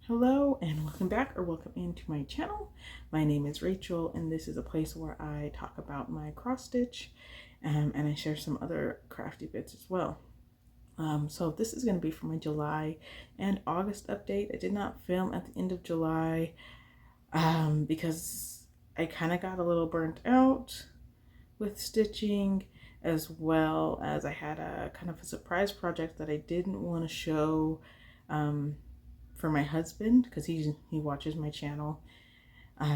Hello and welcome back or welcome into my channel. My name is Rachel and this is a place where I talk about my cross stitch and I share some other crafty bits as well. So this is going to be for my July and August update. I did not film at the end of July because I kind of got a little burnt out with stitching, as well as I had a kind of a surprise project that I didn't want to show for my husband because he watches my channel.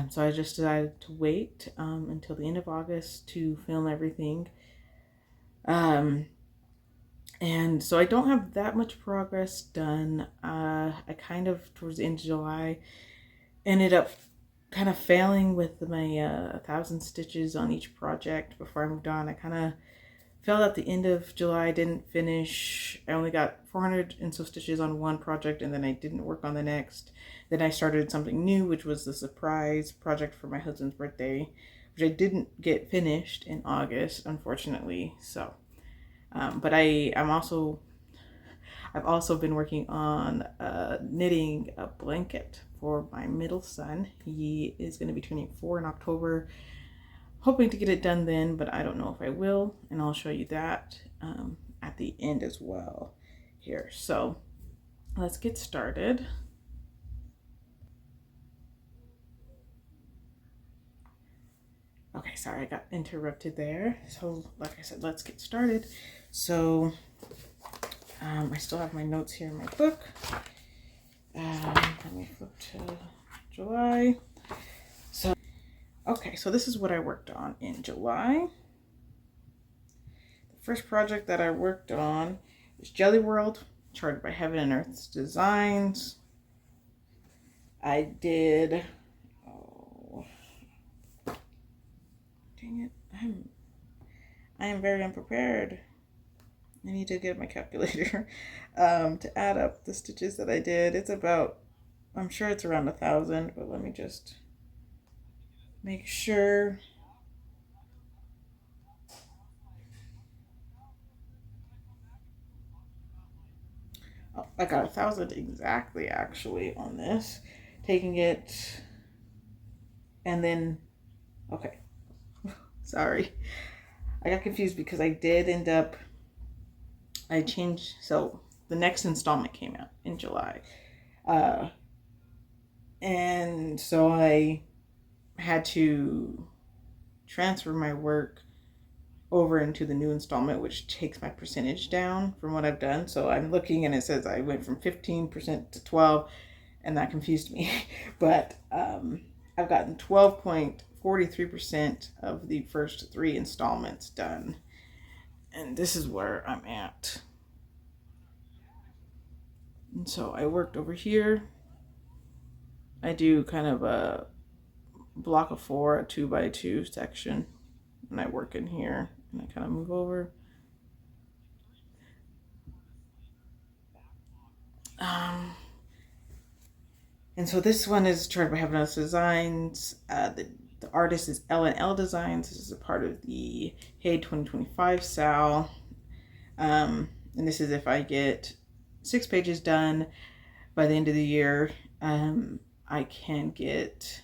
So I just decided to wait until the end of August to film everything. And so I don't have that much progress done. I kind of, towards the end of July, ended up kind of failing with my 1,000 stitches on each project before I moved on. I kind of failed at the end of July, didn't finish. I only got 400 and so stitches on one project, and then I didn't work on the next. Then I started something new, which was the surprise project for my husband's birthday, which I didn't get finished in August, unfortunately. So, but I've also been working on knitting a blanket for my middle son. He is going to be turning 4 in October. Hoping to get it done then, but I don't know if I will, and I'll show you that at the end as well here. So let's get started. Okay, sorry, I got interrupted there. So like I said, let's get started. So I still have my notes here in my book. Let me flip to July. Okay, so this is what I worked on in July. The first project that I worked on is Jelly World, charted by Heaven and Earth's Designs. I did, oh, dang it, I am very unprepared. I need to get my calculator to add up the stitches that I did. It's about, I'm sure it's around 1,000, but let me just make sure. Oh, I got 1,000 exactly actually on this. Taking it and then, okay, sorry. I got confused because I did end up, I changed, so the next installment came out in July. And so I had to transfer my work over into the new installment, which takes my percentage down from what I've done. So I'm looking and it says I went from 15% to 12, and that confused me. But I've gotten 12.43% of the first 3 installments done. And this is where I'm at. And so I worked over here. I do kind of a block of 4, a 2x2 section, and I work in here and I kind of move over. And so this one is charted by Heaven and Earth's Designs. The artist is L&L Designs. This is a part of the Hey 2025 SAL. And this is if I get 6 pages done by the end of the year, I can get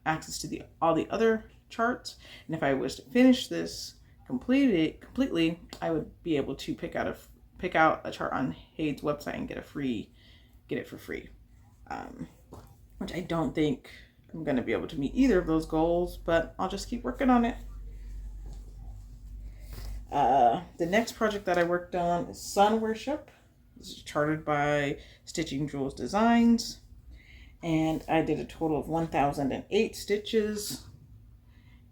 access to all the other charts, and if I was to finish this completely, I would be able to pick out a chart on Hay's website and get it for free, which I don't think I'm going to be able to meet either of those goals, but I'll just keep working on it. The next project that I worked on is Sun Worship. This is charted by Stitching Jewels Designs. And I did a total of 1,008 stitches,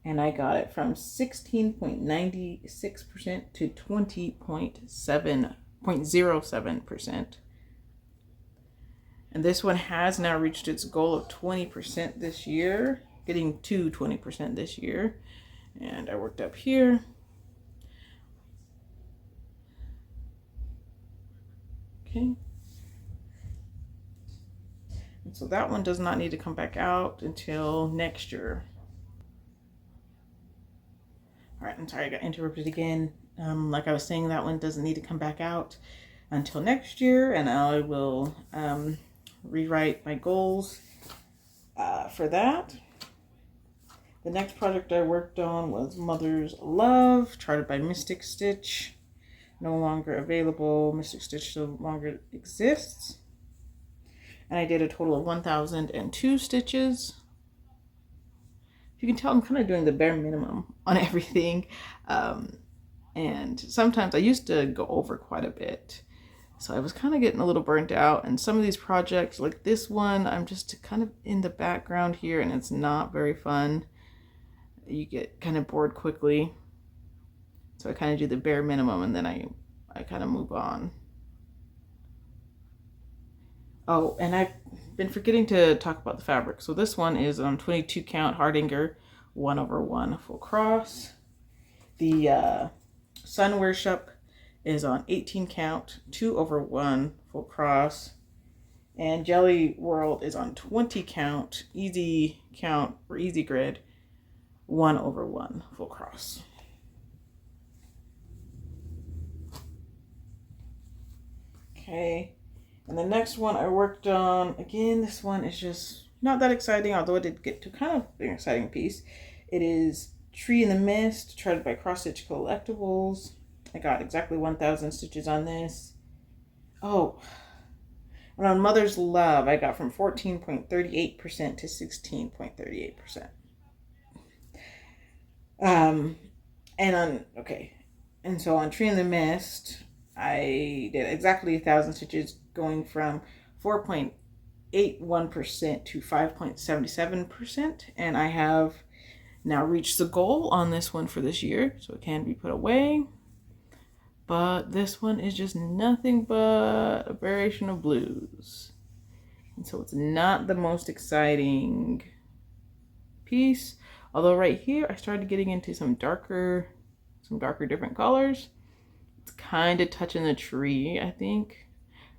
and I got it from 16.96% to 20.07%. And this one has now reached its goal of 20% this year, getting to 20% this year. And I worked up here. Okay. So that one does not need to come back out until next year. All right, I'm sorry I got interrupted again. Like I was saying, that one doesn't need to come back out until next year, and I will rewrite my goals for that. The next project I worked on was Mother's Love, charted by Mystic Stitch. No longer available. Mystic Stitch no longer exists. And I did a total of 1,002 stitches. You can tell I'm kind of doing the bare minimum on everything. And sometimes I used to go over quite a bit. So I was kind of getting a little burnt out. And some of these projects, like this one, I'm just kind of in the background here and it's not very fun. You get kind of bored quickly. So I kind of do the bare minimum and then I kind of move on. Oh, and I've been forgetting to talk about the fabric. So this one is 22 count Hardinger 1/1 full cross. The Sun Worship is on 18 count 2/1 full cross. And Jelly World is on 20 count easy count or easy grid 1/1 full cross. Okay, and the next one I worked on, again, this one is just not that exciting, although it did get to kind of an exciting piece. It is Tree in the Mist, charted by Cross Stitch Collectibles. I got exactly 1,000 stitches on this. Oh, and on Mother's Love, I got from 14.38% to 16.38%. And so on Tree in the Mist, I did exactly 1,000 stitches, going from 4.81% to 5.77%. And I have now reached the goal on this one for this year, so it can be put away. But this one is just nothing but a variation of blues. And so it's not the most exciting piece. Although right here, I started getting into some darker different colors. It's kind of touching the tree, I think,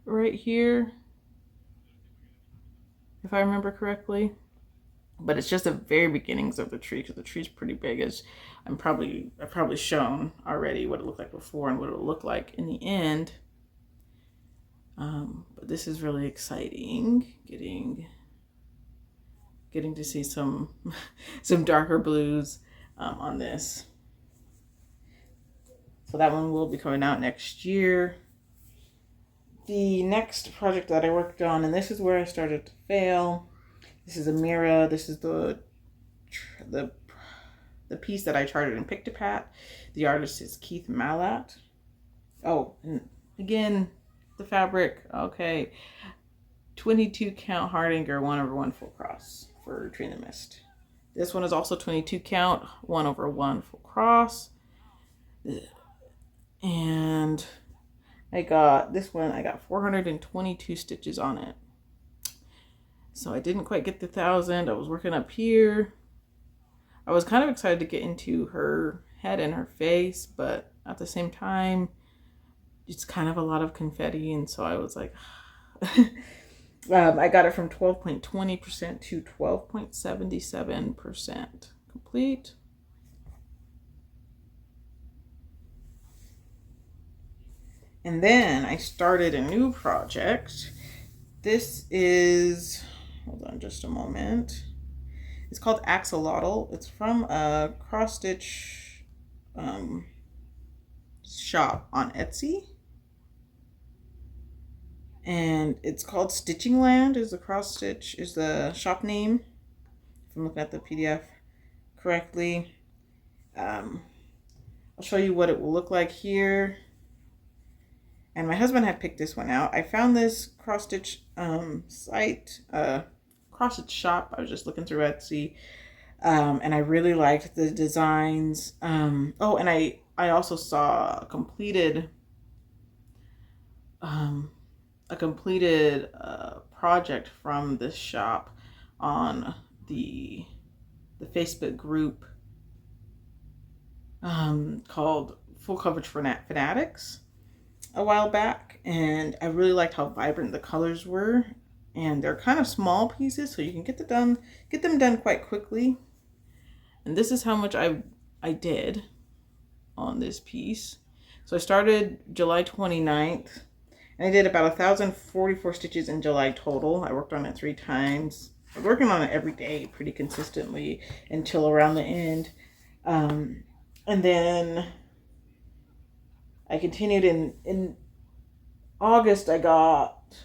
right here, if I remember correctly. But it's just the very beginnings of the tree, because the tree's pretty big. As I've probably shown already what it looked like before and what it will look like in the end. But this is really exciting, getting to see some darker blues on this. So that one will be coming out next year. The next project that I worked on, and this is where I started to fail. This is Amira. This is the piece that I charted in Pictopat. The artist is Keith Malat. Oh, and again, the fabric. Okay, 22 count Hardinger 1/1 full cross for Tree in the Mist. This one is also 22 count 1/1 full cross. And I got 422 stitches on it. So I didn't quite get the 1,000. I was working up here. I was kind of excited to get into her head and her face, but at the same time, it's kind of a lot of confetti. And so I was like, I got it from 12.20% to 12.77% complete. And then I started a new project. This is, hold on just a moment. It's called Axolotl. It's from a cross stitch shop on Etsy. And it's called Stitching Land is the shop name. If I'm looking at the PDF correctly. I'll show you what it will look like here. And my husband had picked this one out. I found this cross-stitch site, cross-stitch shop. I was just looking through Etsy. And I really liked the designs. Oh, and I also saw a completed project from this shop on the Facebook group called Full Coverage Fanatics a while back, and I really liked how vibrant the colors were, and they're kind of small pieces, so you can get them done quite quickly. And this is how much I on this piece. So I started July 29th, I did about 1,044 stitches in July total. I worked on it 3 times. I was working on it every day pretty consistently until around the end. And then I continued in August. I got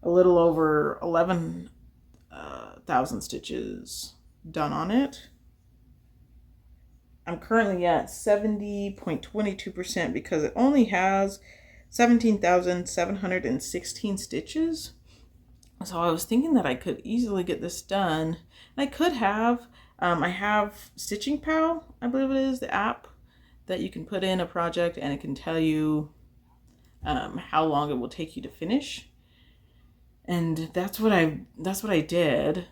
a little over 11,000 stitches done on it. I'm currently at 70.22% because it only has 17,716 stitches. So I was thinking that I could easily get this done. And I could have. I have Stitching Pal, I believe it is, the app that you can put in a project and it can tell you how long it will take you to finish. And that's what I did.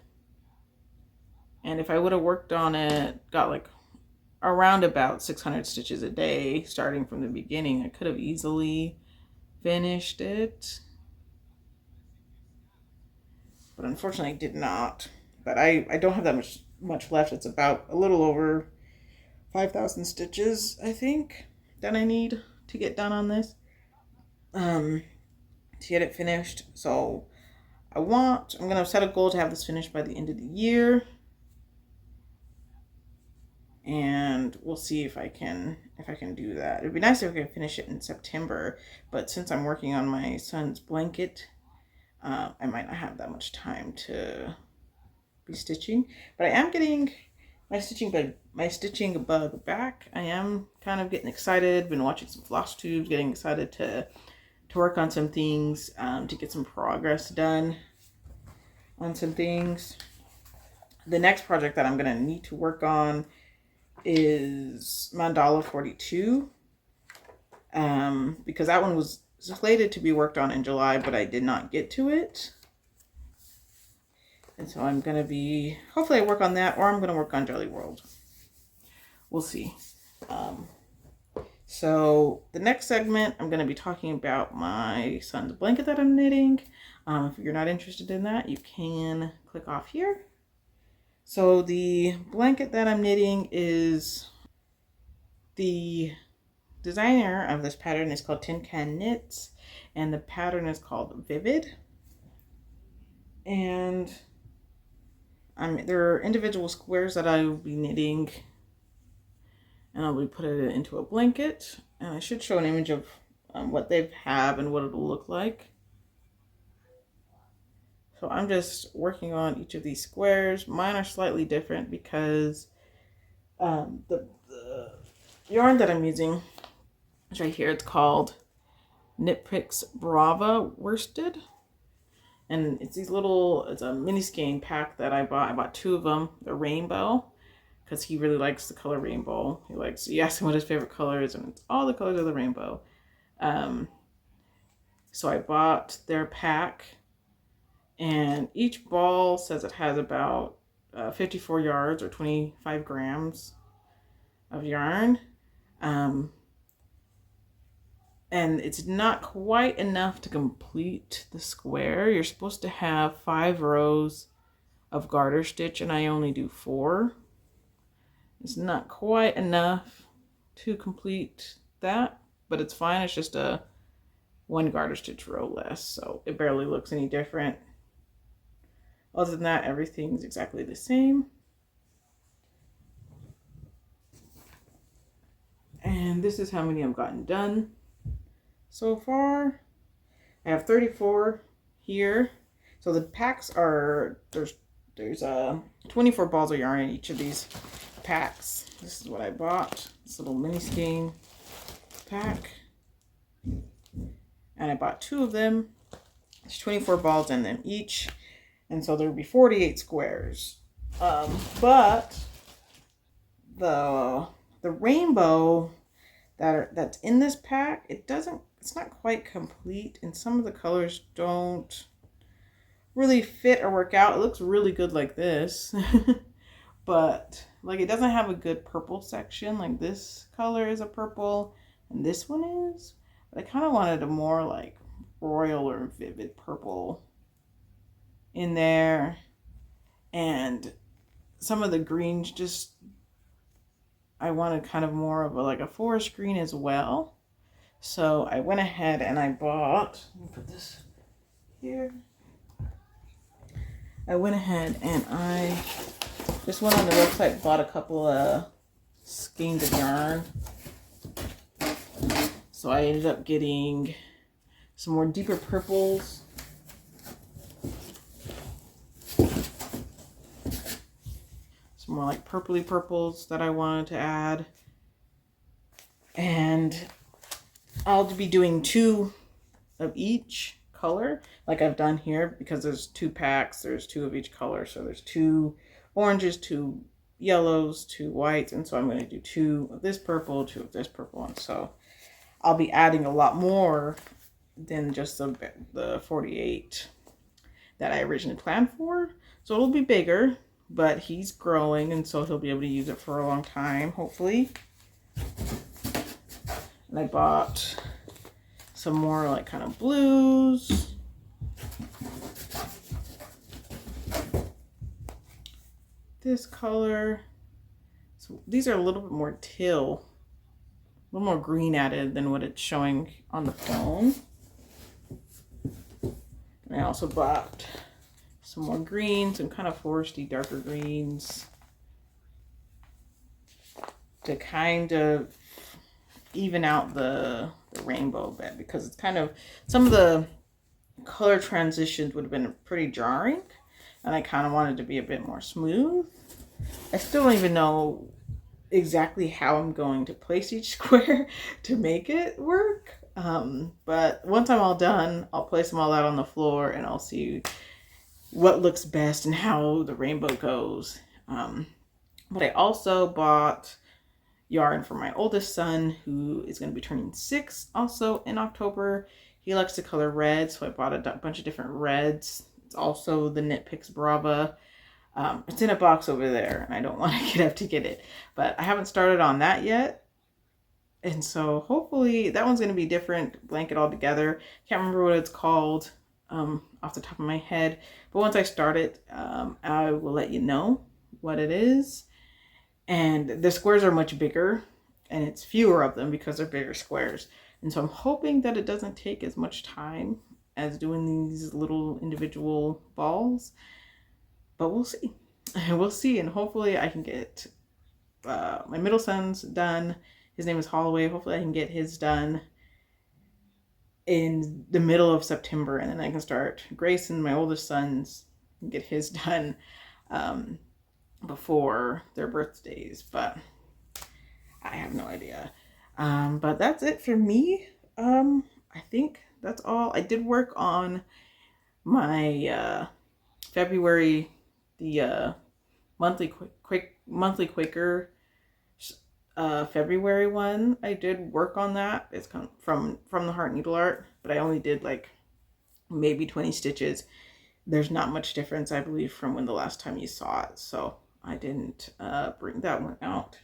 And if I would have worked on it, got like around about 600 stitches a day, starting from the beginning, I could have easily finished it. But unfortunately I did not. But I don't have that much left. It's about a little over 5,000 stitches, I think, that I need to get done on this. To get it finished. So I'm gonna set a goal to have this finished by the end of the year. And we'll see if I can do that. It'd be nice if I could finish it in September, but since I'm working on my son's blanket, I might not have that much time to be stitching. But I am getting my stitching bug back. I am kind of getting excited. Been watching some Flosstubes, getting excited to work on some things, to get some progress done on some things. The next project that I'm gonna need to work on is Mandala 42, because that one was slated to be worked on in July, but I did not get to it. And so I'm going to be, hopefully I work on that, or I'm going to work on Jelly World. We'll see. So the next segment, I'm going to be talking about my son's blanket that I'm knitting. If you're not interested in that, you can click off here. So the blanket that I'm knitting is, the designer of this pattern is called Tin Can Knits, and the pattern is called Vivid. And there are individual squares that I will be knitting, and I'll be putting it into a blanket. And I should show an image of what they have and what it'll look like. So I'm just working on each of these squares. Mine are slightly different because the yarn that I'm using is right here. It's called Knit Picks Brava Worsted. And it's it's a mini skein pack that I bought. I bought 2 of them. They're rainbow, because he really likes the color rainbow. You ask him what his favorite color is, and it's all the colors of the rainbow. So I bought their pack, and each ball says it has about 54 yards or 25 grams of yarn. And it's not quite enough to complete the square. You're supposed to have 5 rows of garter stitch, and I only do 4. It's not quite enough to complete that, but it's fine. It's just a 1 garter stitch row less, so it barely looks any different. Other than that, everything's exactly the same. And this is how many I've gotten done so far. I have 34 here. So the packs are, there's 24 balls of yarn in each of these packs. This is what I bought, this little mini skein pack. And I bought 2 of them. There's 24 balls in them each. And so there would be 48 squares. But the rainbow that's in this pack, it's not quite complete, and some of the colors don't really fit or work out. It looks really good like this, but like it doesn't have a good purple section. Like this color is a purple and this one is, but I kind of wanted a more like royal or vivid purple in there, and some of the greens I wanted kind of more of a forest green as well. So I went ahead and I bought, let me put this here. I went ahead and I just went on the website, bought a couple of skeins of yarn. So I ended up getting some more deeper purples. Some more like purpley purples that I wanted to add. And I'll be doing 2 of each color like I've done here, because there's 2 packs, there's 2 of each color. So there's 2 oranges, 2 yellows, 2 whites. And so I'm going to do 2 of this purple, 2 of this purple. And so I'll be adding a lot more than just the 48 that I originally planned for. So it'll be bigger, but he's growing, and so he'll be able to use it for a long time, hopefully. And I bought some more like kind of blues. This color. So these are a little bit more teal, a little more green added than what it's showing on the phone. And I also bought some more greens, some kind of foresty darker greens to kind of even out the rainbow a bit, because it's kind of, some of the color transitions would have been pretty jarring, and I kind of wanted to be a bit more smooth. I still don't even know exactly how I'm going to place each square to make it work. But once I'm all done, I'll place them all out on the floor and I'll see what looks best and how the rainbow goes. But I also bought yarn for my oldest son, who is going to be turning 6 also in October. He likes to color red, so I bought a bunch of different reds. It's also the Knit Picks Brava. It's in a box over there, and I don't want to get up to get it, but I haven't started on that yet. And so hopefully that one's going to be different, blanket all together. Can't remember what it's called off the top of my head, but once I start it, I will let you know what it is. And the squares are much bigger, and it's fewer of them because they're bigger squares. And so I'm hoping that it doesn't take as much time as doing these little individual balls, but we'll see. We'll see, and hopefully I can get my middle son's done. His name is Holloway. Hopefully I can get his done in the middle of September, and then I can start Grayson, my oldest son's, and get his done before their birthdays, but I have no idea. But that's it for me. I think that's all. I did work on my February, the monthly Quaker February one. I did work on that. It's come from the Heart Needle Art, but I only did like maybe 20 stitches. There's not much difference, I believe, from when the last time you saw it, so I didn't bring that one out.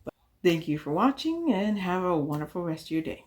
But thank you for watching, and have a wonderful rest of your day.